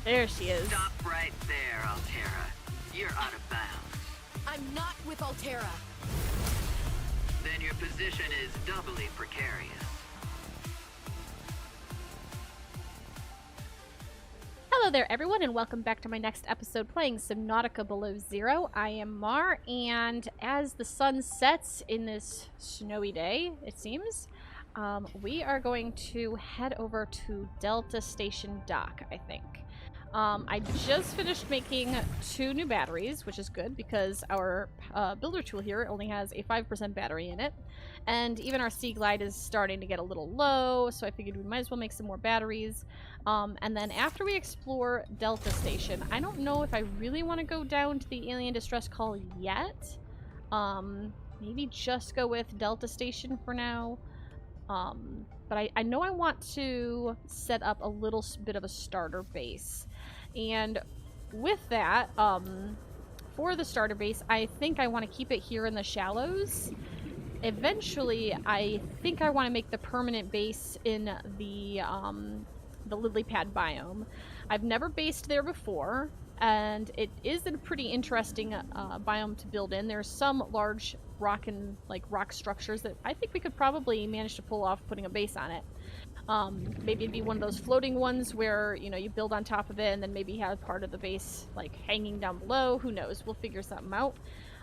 There she is. Stop right there, Altera. You're out of bounds. I'm not with Altera. Then your position is doubly precarious. Hello there, everyone, and welcome back to my next episode playing Subnautica Below Zero. I am Mar, and as the sun sets in this snowy day, it seems, we are going to head over to Delta Station Dock, I think. I just finished making 2 new batteries, which is good because our builder tool here only has a 5% battery in it. And even our Sea Glide is starting to get a little low, so I figured we might as well make some more batteries. And then after we explore Delta Station, I don't know if I really want to go down to the alien distress call yet. Maybe just go with Delta Station for now. But I know I want to set up a little bit of a starter base. And with that, for the starter base, I think I want to keep it here in the shallows. Eventually, I think I want to make the permanent base in the lily pad biome. I've never based there before, and it is a pretty interesting biome to build in. There's some large rock structures that I think we could probably manage to pull off putting a base on it. Maybe it'd be one of those floating ones where, you know, you build on top of it and then maybe have part of the base like hanging down below. Who knows? We'll figure something out.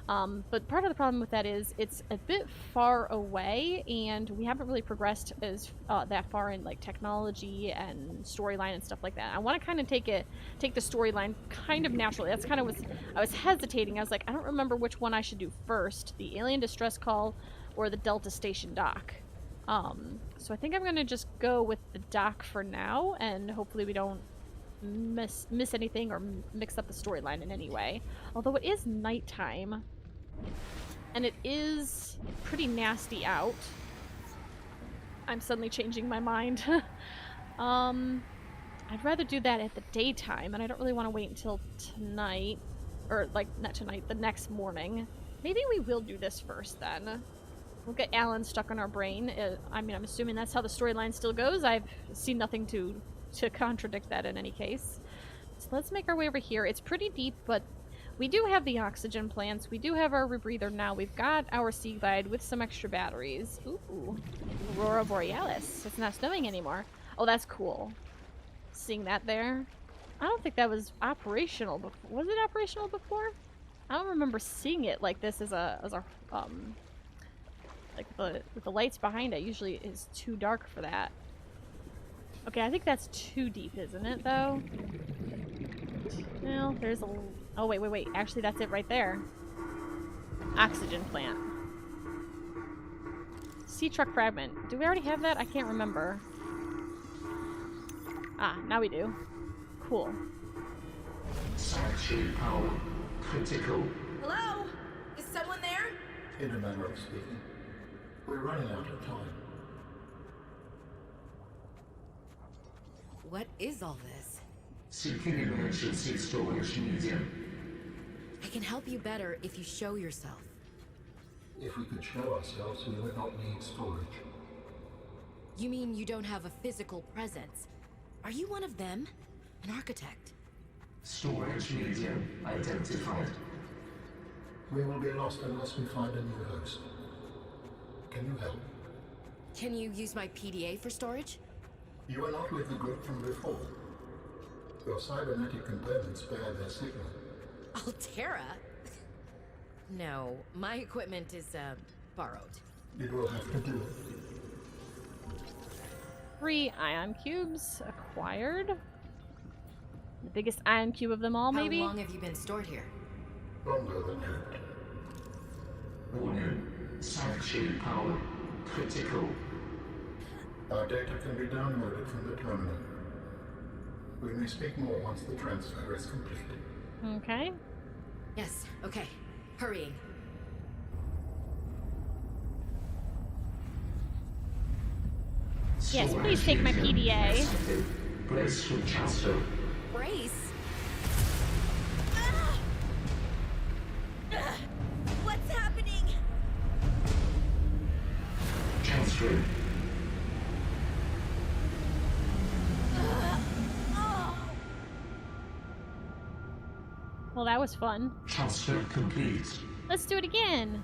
But part of the problem with that is it's a bit far away, and we haven't really progressed as that far in like technology and storyline and stuff like that. I want to kind of take the storyline kind of naturally. That's kind of I was hesitating. I was like, I don't remember which one I should do first, the alien distress call or the Delta Station dock. So I think I'm gonna just go with the dock for now, and hopefully we don't miss anything or mix up the storyline in any way. Although it is nighttime, and it is pretty nasty out. I'm suddenly changing my mind. I'd rather do that at the daytime, and I don't really want to wait until tonight, or like not tonight, the next morning. Maybe we will do this first then. We'll get Alan stuck on our brain. I mean, I'm assuming that's how the storyline still goes. I've seen nothing to contradict that in any case. So let's make our way over here. It's pretty deep, but we do have the oxygen plants. We do have our rebreather now. We've got our Sea Glide with some extra batteries. Ooh, Aurora Borealis. It's not snowing anymore. Oh, that's cool. Seeing that there. I don't think that was operational before. Was it operational before? I don't remember seeing it like this as a like with the lights behind it. Usually it's too dark for that. Okay, I think that's too deep, isn't it, though? Well, there's a... Oh, wait. Actually, that's it right there. Oxygen plant. Sea truck fragment. Do we already have that? I can't remember. Ah, now we do. Cool. Sanctuary power critical. Hello? Is someone there? In a manner of speaking. We're running out of time. What is all this? Seeking emergency storage medium. I can help you better if you show yourself. If we could show ourselves, we would not need storage. You mean you don't have a physical presence? Are you one of them? An architect? Storage medium identified. We will be lost unless we find a new host. Can you help? Can you use my PDA for storage? You are not with the group from before. Your cybernetic components bear their signal. Altera? No, my equipment is, borrowed. It will have to do. 3 ion cubes acquired. The biggest ion cube of them all, maybe? How long have you been stored here? Longer than hoped. Warning. Sanctuary power critical. Our data can be downloaded from the terminal. We may speak more once the transfer is complete. Okay. Yes, okay. Hurrying. Yes, please take my PDA. Brace for transfer. Brace? What's happening? Transfer. Well, that was fun. Transfer complete. Let's do it again.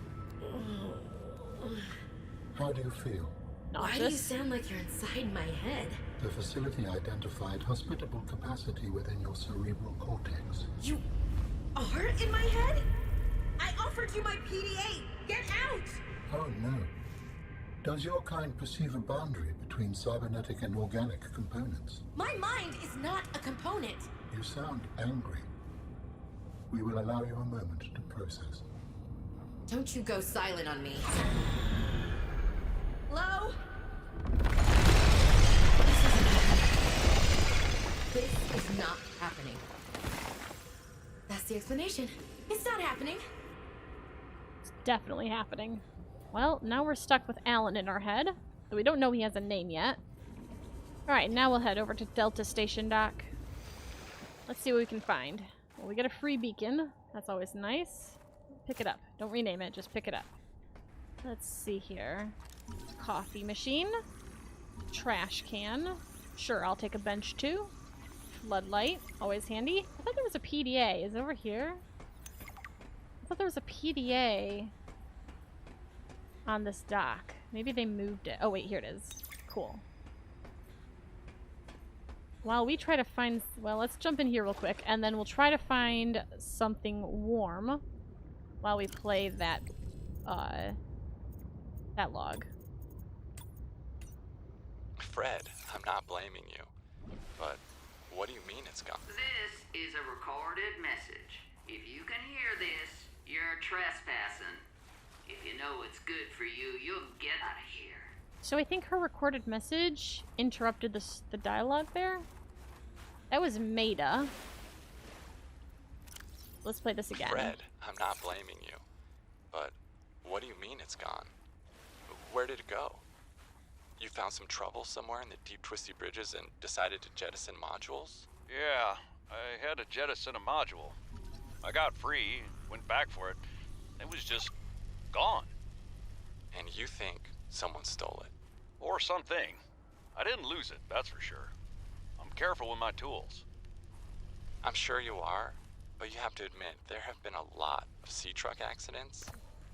How do you feel? Why do you Nauseous. sound like you're inside my head? The facility identified hospitable capacity within your cerebral cortex. You are in my head? I offered you my PDA! Get out! Oh no. Does your kind perceive a boundary between cybernetic and organic components? My mind is not a component! You sound angry. We will allow you a moment to process. Don't you go silent on me. Hello? This is not happening. That's the explanation. It's not happening. It's definitely happening. Well, now we're stuck with Alan in our head. So we don't know he has a name yet. Alright, now we'll head over to Delta Station Dock. Let's see what we can find. Well, we get a free beacon. That's always nice. Pick it up. Don't rename it, just pick it up. Let's see here. Coffee machine. Trash can. Sure, I'll take a bench too. Floodlight. Always handy. I thought there was a PDA. Is it over here? I thought there was a PDA on this dock. Maybe they moved it. Oh wait, here it is. Cool. While we try to find... Well, let's jump in here real quick, and then we'll try to find something warm while we play that log. Fred, I'm not blaming you. But what do you mean it's gone? This is a recorded message. If you can hear this, you're trespassing. If you know what's good for you, you'll get out of here. So I think her recorded message interrupted the dialogue there. That was Maida. Let's play this again. Fred, I'm not blaming you. But what do you mean it's gone? Where did it go? You found some trouble somewhere in the deep twisty bridges and decided to jettison modules? Yeah, I had to jettison a module. I got free, went back for it. It was just gone. And you think someone stole it? Or something. I didn't lose it, that's for sure. I'm careful with my tools. I'm sure you are, but you have to admit there have been a lot of sea truck accidents,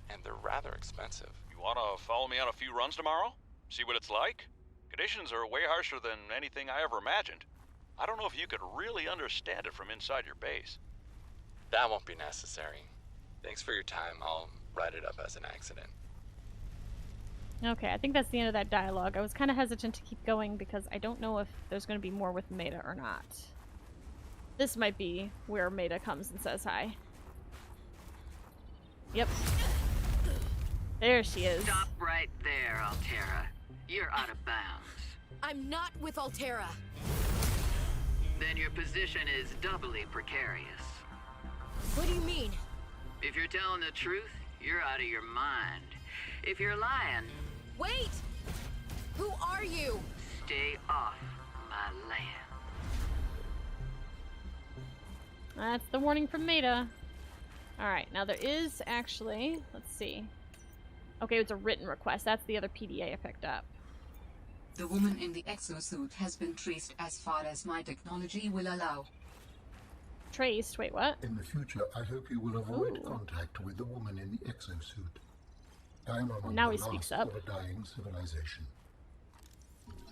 and they're rather expensive. You wanna follow me on a few runs tomorrow? See what it's like? Conditions are way harsher than anything I ever imagined. I don't know if you could really understand it from inside your base. That won't be necessary. Thanks for your time. I'll write it up as an accident. Okay, I think that's the end of that dialogue. I was kind of hesitant to keep going because I don't know if there's going to be more with Maida or not. This might be where Maida comes and says hi. Yep. There she is. Stop right there, Altera. You're out of bounds. I'm not with Altera. Then your position is doubly precarious. What do you mean? If you're telling the truth, you're out of your mind. If you're lying, Wait! Who are you? stay off my land. That's the warning from Maida. Alright, now there is actually... Let's see. Okay, it's a written request. That's the other PDA I picked up. The woman in the exosuit has been traced as far as my technology will allow. Traced? Wait, what? In the future, I hope you will avoid Ooh. contact with the woman in the exosuit. I am among Now the he speaks last up. of a dying civilization.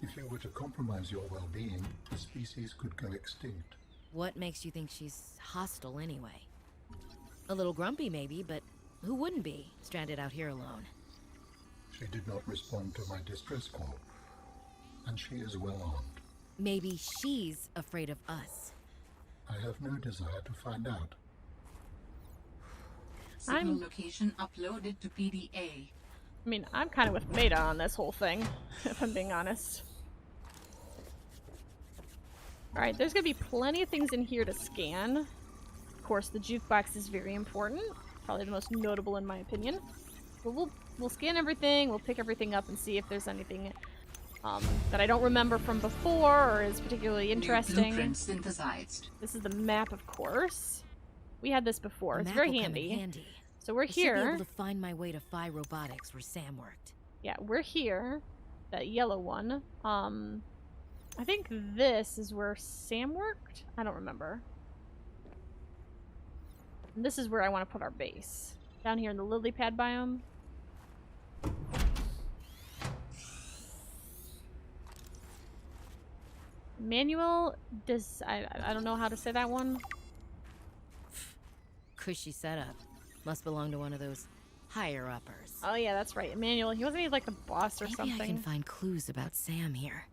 If you were to compromise your well-being, the species could go extinct. What makes you think she's hostile anyway? A little grumpy maybe, but who wouldn't be, stranded out here alone? She did not respond to my distress call, and she is well armed. Maybe she's afraid of us. I have no desire to find out. Signal location uploaded to PDA. I mean, I'm kind of with Maida on this whole thing, if I'm being honest. Alright, there's gonna be plenty of things in here to scan. Of course, the jukebox is very important. Probably the most notable in my opinion. But we'll scan everything, we'll pick everything up and see if there's anything that I don't remember from before or is particularly New interesting. blueprint synthesized. This is the map, of course. We had this before. The It's map very will come in handy. handy. So we're I should be here. able to find my way to Phi Robotics where Sam worked. Yeah, we're here. That yellow one. I think this is where Sam worked? I don't remember. And this is where I want to put our base. Down here in the lily pad biome. Manual does I don't know how to say that one. Cushy setup. Must belong to one of those higher-uppers. Oh yeah, that's right. Manual. He wasn't he like the boss or Maybe something? I can find clues about Sam here.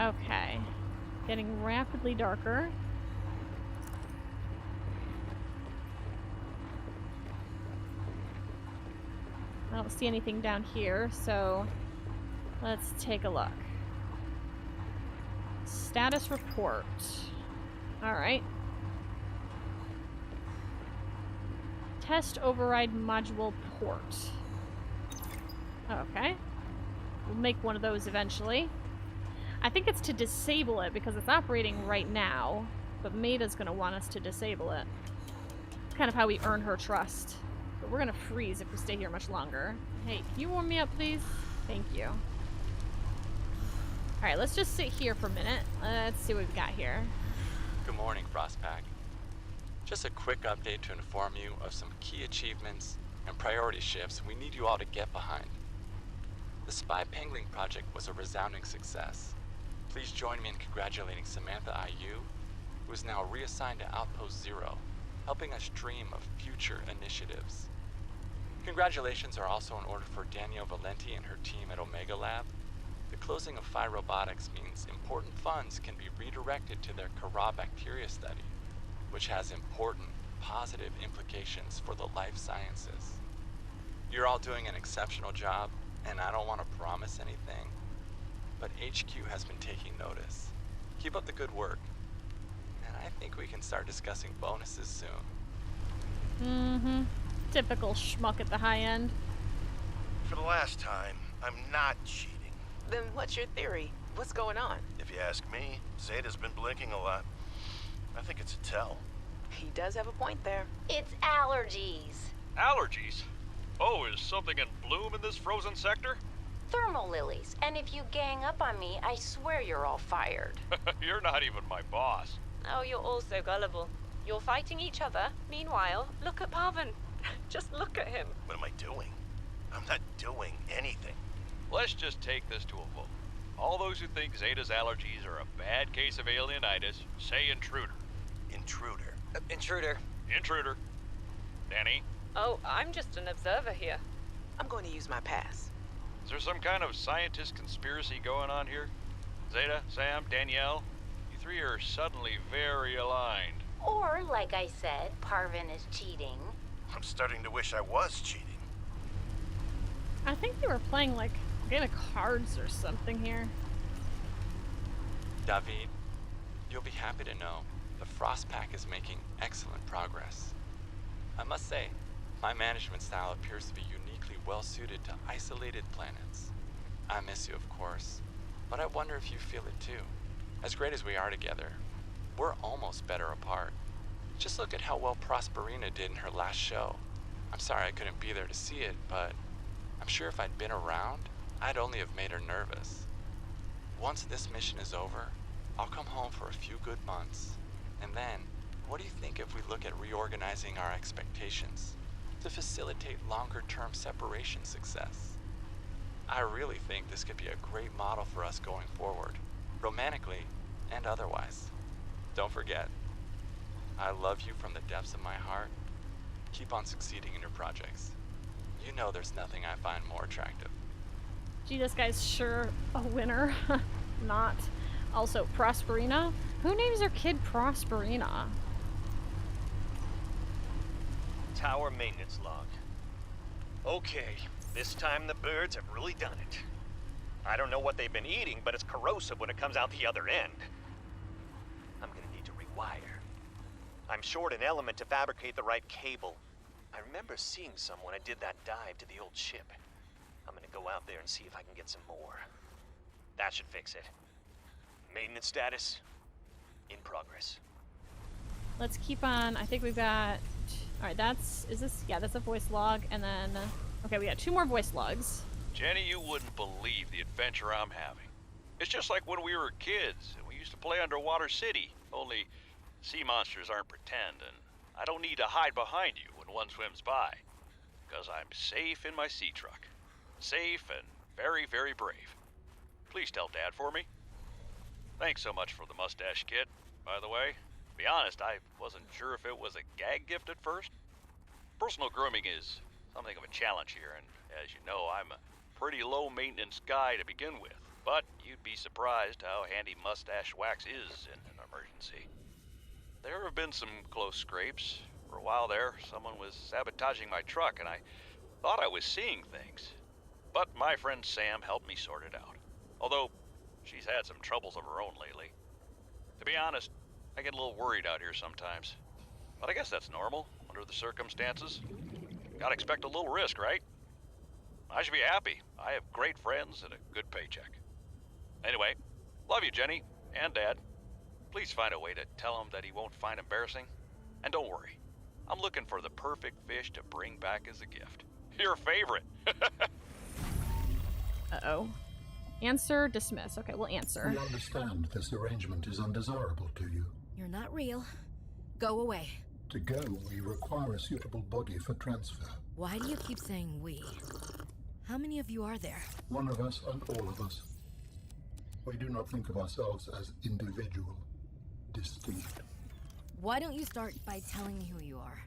Okay. Getting rapidly darker. I don't see anything down here, so let's take a look. Status report. Alright. Test override module port. Okay. We'll make one of those eventually. I think it's to disable it because it's operating right now, but Maida's going to want us to disable it. It's kind of how we earn her trust. But we're going to freeze if we stay here much longer. Hey, can you warm me up, please? Thank you. Alright, let's just sit here for a minute. Let's see what we've got here. Good morning, Frostpack. Just a quick update to inform you of some key achievements and priority shifts we need you all to get behind. The Spy Pangling project was a resounding success. Please join me in congratulating Samantha IU, who is now reassigned to Outpost Zero, helping us dream of future initiatives. Congratulations are also in order for Danielle Valenti and her team at Omega Lab. The closing of Phi Robotics means important funds can be redirected to their Kara bacteria study, which has important positive implications for the life sciences. You're all doing an exceptional job, and I don't want to promise anything, but HQ has been taking notice. Keep up the good work, and I think we can start discussing bonuses soon. Mm-hmm. Typical schmuck at the high end. For the last time, I'm not cheating. Then what's your theory? What's going on? If you ask me, Zeta's been blinking a lot. I think it's a tell. He does have a point there. It's allergies. Allergies? Oh, is something in bloom in this frozen sector? Thermal lilies. And if you gang up on me, I swear you're all fired. You're not even my boss. Oh, you're all so gullible. You're fighting each other. Meanwhile, look at Parvin. Just look at him. What am I doing? I'm not doing anything. Let's just take this to a vote. All those who think Zeta's allergies are a bad case of alienitis, say intruder. Intruder. Intruder. Intruder. Danny? Oh, I'm just an observer here. I'm going to use my pass. Is there some kind of scientist conspiracy going on here? Zeta, Sam, Danielle? You three are suddenly very aligned. Or, like I said, Parvin is cheating. I'm starting to wish I was cheating. I think they were playing like a game of cards or something here. David, you'll be happy to know the Frostpack is making excellent progress. I must say, my management style appears to be uniquely well suited to isolated planets. I miss you, of course, but I wonder if you feel it too. As great as we are together, we're almost better apart. Just look at how well Prosperina did in her last show. I'm sorry I couldn't be there to see it, but I'm sure if I'd been around, I'd only have made her nervous. Once this mission is over, I'll come home for a few good months. And then, what do you think if we look at reorganizing our expectations to facilitate longer-term separation success? I really think this could be a great model for us going forward, romantically and otherwise. Don't forget, I love you from the depths of my heart. Keep on succeeding in your projects. You know there's nothing I find more attractive. Gee, this guy's sure a winner. Not. Also, Prosperina? Who names their kid Prosperina? Tower maintenance log. Okay, this time the birds have really done it. I don't know what they've been eating, but it's corrosive when it comes out the other end. I'm gonna need to rewire. I'm short an element to fabricate the right cable. I remember seeing some when I did that dive to the old ship. I'm gonna go out there and see if I can get some more. That should fix it. Maintenance status, in progress. Let's keep on. I think we've got... Alright, that's... Is this... Yeah, that's a voice log, and then... Okay, we got 2 more voice logs. Jenny, you wouldn't believe the adventure I'm having. It's just like when we were kids and we used to play Underwater City, only Sea monsters aren't pretend, and I don't need to hide behind you when one swims by. Because I'm safe in my sea truck. Safe and very, very brave. Please tell Dad for me. Thanks so much for the mustache kit, by the way. To be honest, I wasn't sure if it was a gag gift at first. Personal grooming is something of a challenge here, and as you know, I'm a pretty low-maintenance guy to begin with. But you'd be surprised how handy mustache wax is in an emergency. There have been some close scrapes. For a while there, someone was sabotaging my truck, and I thought I was seeing things. But my friend Sam helped me sort it out. Although, she's had some troubles of her own lately. To be honest, I get a little worried out here sometimes. But I guess that's normal, under the circumstances. Gotta expect a little risk, right? I should be happy. I have great friends and a good paycheck. Anyway, love you, Jenny, and Dad. Please find a way to tell him that he won't find embarrassing. And don't worry, I'm looking for the perfect fish to bring back as a gift. Your favorite. Uh-oh. Answer, dismiss. Okay, we'll answer. We understand this arrangement is undesirable to you. You're not real. Go away. To go, we require a suitable body for transfer. Why do you keep saying we? How many of you are there? One of us and all of us. We do not think of ourselves as individual, distinct. Why don't you start by telling me who you are?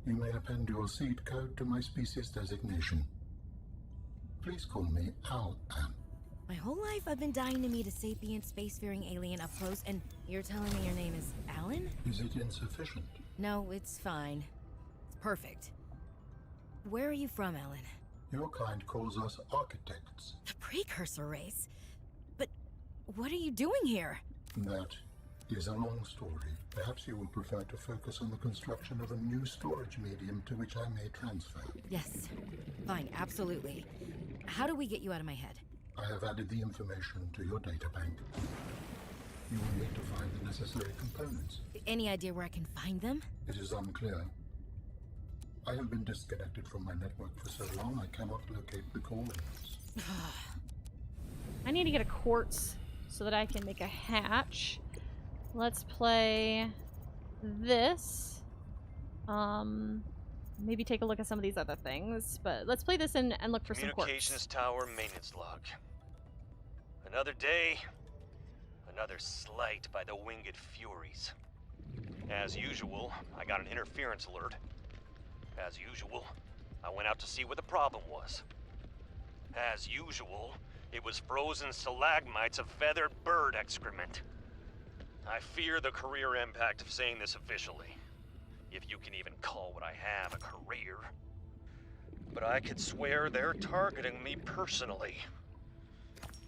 You may append your seed code to my species designation. Please call me Al-An. My whole life I've been dying to meet a sapient, spacefaring alien up close, and you're telling me your name is Alan? Is it insufficient? No, it's fine. It's perfect. Where are you from, Alan? Your kind calls us architects. The precursor race? But what are you doing here? That is a long story. Perhaps you will prefer to focus on the construction of a new storage medium to which I may transfer. Yes. Fine, absolutely. How do we get you out of my head? I have added the information to your data bank. You will need to find the necessary components. Any idea where I can find them? It is unclear. I have been disconnected from my network for so long I cannot locate the coordinates. I need to get a quartz so that I can make a hatch. Let's play this. Maybe take a look at some of these other things, but let's play this and look for some quartz. Communications tower maintenance log. Another day, another slight by the winged furies. As usual, I got an interference alert. As usual, I went out to see what the problem was. As usual, it was frozen stalagmites of feathered bird excrement. I fear the career impact of saying this officially, if you can even call what I have a career. But I could swear they're targeting me personally.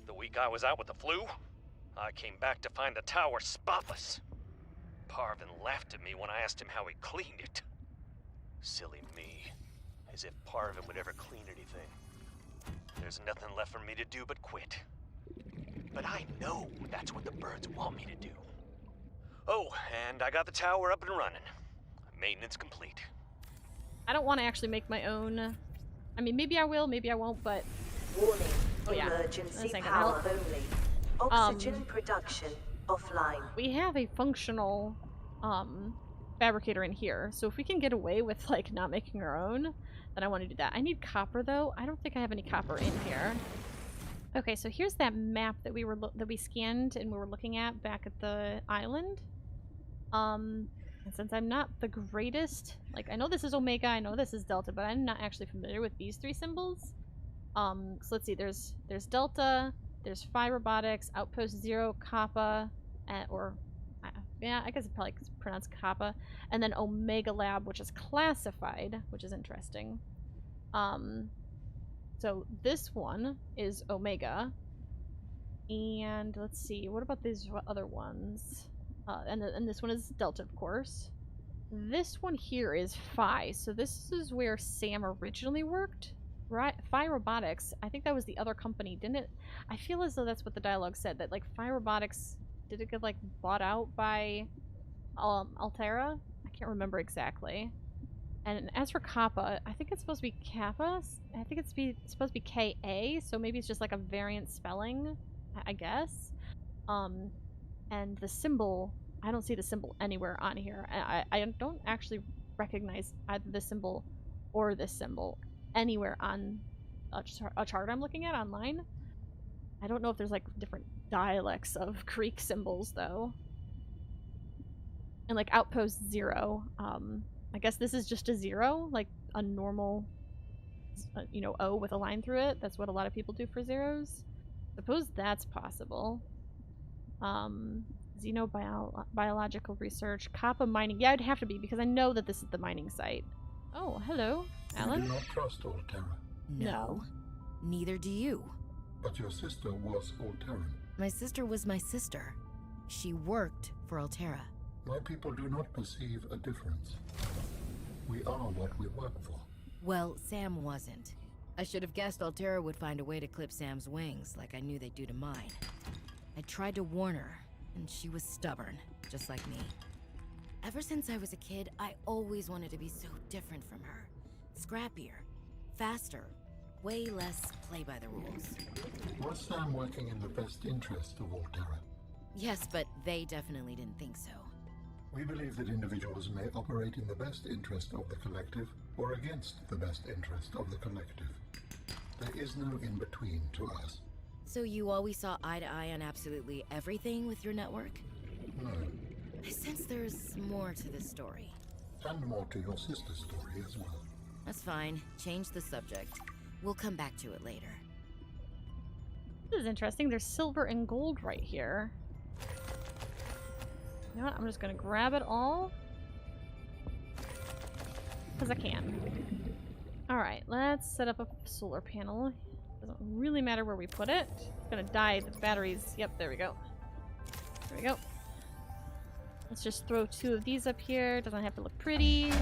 The week I was out with the flu, I came back to find the tower spotless. Parvin laughed at me when I asked him how he cleaned it. Silly me. As if Parvin would ever clean anything. There's nothing left for me to do but quit. But I know that's what the birds want me to do. Oh, and I got the tower up and running. Maintenance complete. I don't want to actually make my own. I mean, maybe I will, maybe I won't, but... Warning. Oh, yeah. Emergency That's power only. Oxygen production offline. We have a functional fabricator in here, so if we can get away with like not making our own, then I want to do that. I need copper though. I don't think I have any copper in here. Okay, so here's that map that we scanned and we were looking at back at the island. And since I'm not the greatest, like I know this is Omega, I know this is Delta, but I'm not actually familiar with these three symbols. So let's see, there's Delta, there's Phi Robotics, Outpost 0, Kappa, yeah, I guess it's probably pronounced Kappa, and then Omega Lab, which is classified, which is interesting. So this one is Omega, and let's see, what about these other ones? And this one is Delta, of course. This one here is Phi, so this is where Sam originally worked. Right, Phi Robotics, I think that was the other company, didn't it? I feel as though that's what the dialogue said, that like Phi Robotics, did it get like bought out by Altera? I can't remember exactly. And as for Kappa, I think it's supposed to be Kappa. I think it's supposed to be K-A, so maybe it's just like a variant spelling, I guess. And the symbol, I don't see the symbol anywhere on here. I don't actually recognize either this symbol or this symbol anywhere on a chart I'm looking at online. I don't know if there's like different dialects of Greek symbols though. And like outpost 0, I guess this is just a 0, like a normal, you know, O with a line through it. That's what a lot of people do for zeros. Suppose that's possible. Xenobiological research, Kappa mining. Yeah, it'd have to be because I know that this is the mining site. Oh, hello, Alan. You do not trust Alterra. No. Neither do you. But your sister was Alterran. My sister was my sister. She worked for Alterra. My people do not perceive a difference. We are what we work for. Well, Sam wasn't. I should have guessed Alterra would find a way to clip Sam's wings, like I knew they'd do to mine. I tried to warn her, and she was stubborn, just like me. Ever since I was a kid, I always wanted to be so different from her. Scrappier, faster, way less play by the rules. Was Sam working in the best interest of Alterra? Yes, but they definitely didn't think so. We believe that individuals may operate in the best interest of the collective or against the best interest of the collective. There is no in-between to us. So you always saw eye to eye on absolutely everything with your network? No. I sense there's more to this story. And more to your sister's story as well. That's fine. Change the subject. We'll come back to it later. This is interesting. There's silver and gold right here. You know what? I'm just gonna grab it all. Because I can. Alright, let's set up a solar panel. Doesn't really matter where we put it. It's gonna die. The batteries. Yep, there we go. There we go. Let's just throw 2 of these up here. Doesn't have to look pretty.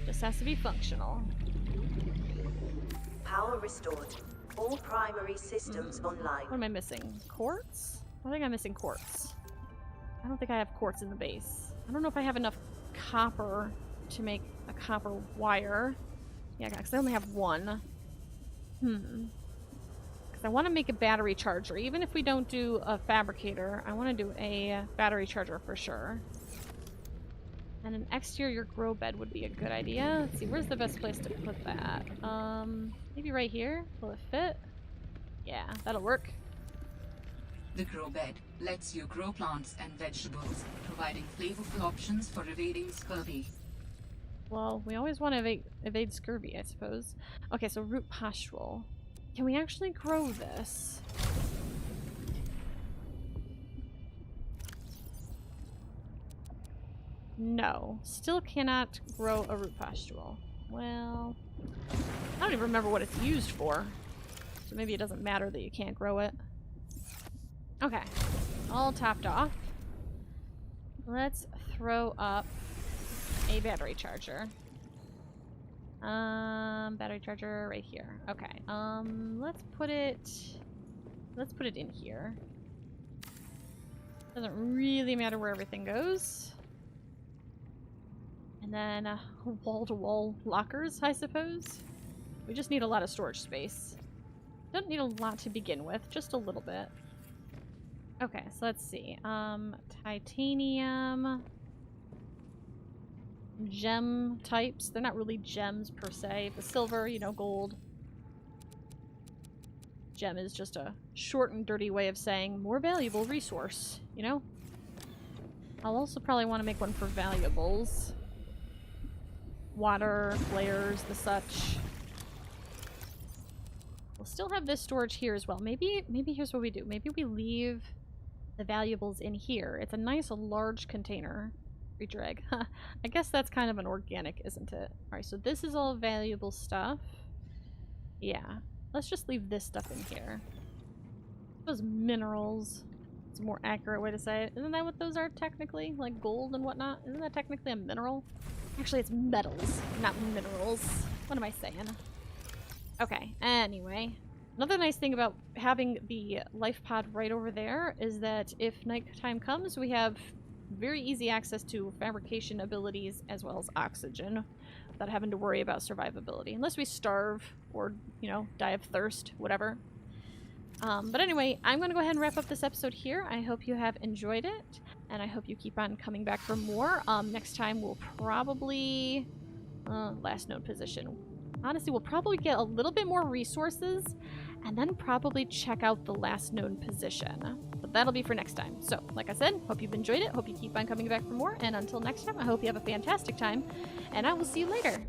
Just has to be functional. Power restored. All primary systems online. What am I missing? Quartz? I think I'm missing quartz. I don't think I have quartz in the base. I don't know if I have enough copper to make a copper wire. Yeah, because I only have 1. Because I want to make a battery charger. Even if we don't do a fabricator, I want to do a battery charger for sure. And an exterior grow bed would be a good idea. Let's see, where's the best place to put that? Maybe right here? Will it fit? Yeah, that'll work. The grow bed lets you grow plants and vegetables, providing flavorful options for evading scurvy. Well, we always want to evade scurvy, I suppose. Okay, so root pustule. Can we actually grow this? No. Still cannot grow a root pustule. Well, I don't even remember what it's used for. So maybe it doesn't matter that you can't grow it. Okay. All topped off. Let's throw up a battery charger. Battery charger right here. Okay. Let's put it in here. Doesn't really matter where everything goes. And then wall-to-wall lockers, I suppose. We just need a lot of storage space. Don't need a lot to begin with, just a little bit. Okay, so let's see. Titanium. Gem types. They're not really gems per se. The silver, you know, gold. Gem is just a short and dirty way of saying more valuable resource, you know? I'll also probably want to make one for valuables. Water, flares, the such. We'll still have this storage here as well. Maybe here's what we do. Maybe we leave the valuables in here. It's a nice large container. Creature egg. I guess that's kind of an organic, isn't it? Alright, so this is all valuable stuff. Yeah. Let's just leave this stuff in here. Those minerals. It's a more accurate way to say it. Isn't that what those are technically? Like gold and whatnot? Isn't that technically a mineral? Actually, it's metals, not minerals. What am I saying? Okay, anyway. Another nice thing about having the life pod right over there is that if nighttime comes, we have very easy access to fabrication abilities as well as oxygen without having to worry about survivability. Unless we starve or, you know, die of thirst, whatever. But anyway, I'm going to go ahead and wrap up this episode here. I hope you have enjoyed it. And I hope you keep on coming back for more. Next time we'll probably... last known position. Honestly, we'll probably get a little bit more resources and then probably check out the last known position. But that'll be for next time. So, like I said, hope you've enjoyed it. Hope you keep on coming back for more. And until next time, I hope you have a fantastic time. And I will see you later.